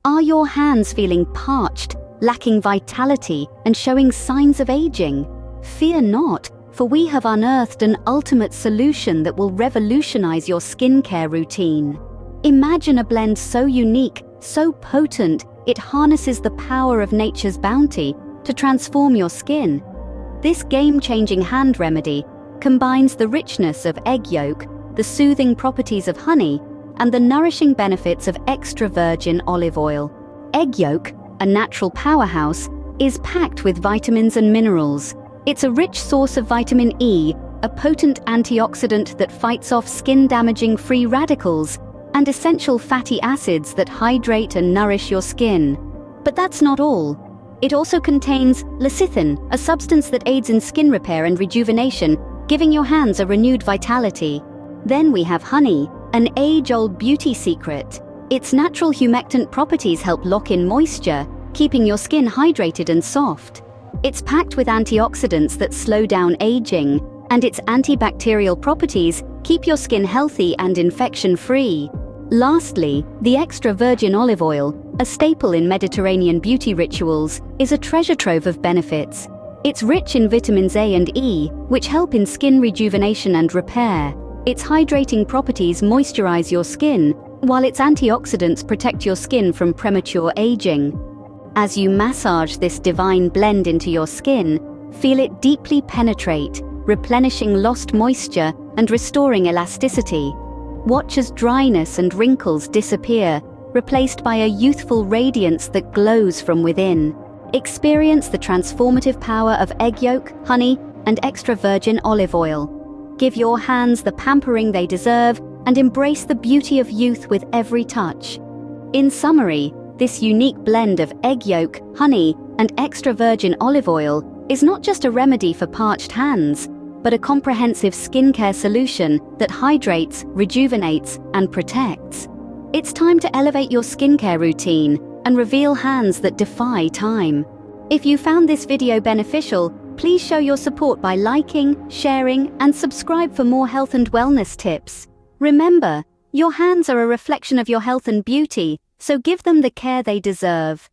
Are your hands feeling parched, lacking vitality, and showing signs of aging? Fear not, for we have unearthed an ultimate solution that will revolutionize your skincare routine. Imagine a blend so unique, so potent, it harnesses the power of nature's bounty to transform your skin. This game-changing hand remedy combines the richness of egg yolk, the soothing properties of honey, and the nourishing benefits of extra virgin olive oil. Egg yolk, a natural powerhouse, is packed with vitamins and minerals. It's a rich source of vitamin E, a potent antioxidant that fights off skin-damaging free radicals, and essential fatty acids that hydrate and nourish your skin. But that's not all. It also contains lecithin, a substance that aids in skin repair and rejuvenation, giving your hands a renewed vitality. Then we have honey, an age-old beauty secret. Its natural humectant properties help lock in moisture, keeping your skin hydrated and soft. It's packed with antioxidants that slow down aging, and its antibacterial properties keep your skin healthy and infection-free. Lastly, the extra virgin olive oil, a staple in Mediterranean beauty rituals, is a treasure trove of benefits. It's rich in vitamins A and E, which help in skin rejuvenation and repair. Its hydrating properties moisturize your skin, while its antioxidants protect your skin from premature aging. As you massage this divine blend into your skin, feel it deeply penetrate, replenishing lost moisture and restoring elasticity. Watch as dryness and wrinkles disappear, replaced by a youthful radiance that glows from within. Experience the transformative power of egg yolk, honey, and extra virgin olive oil. Give your hands the pampering they deserve and embrace the beauty of youth with every touch. In summary, this unique blend of egg yolk, honey, and extra virgin olive oil is not just a remedy for parched hands, but a comprehensive skincare solution that hydrates, rejuvenates, and protects. It's time to elevate your skincare routine and reveal hands that defy time. If you found this video beneficial, please show your support by liking, sharing, and subscribe for more health and wellness tips. Remember, your hands are a reflection of your health and beauty, so give them the care they deserve.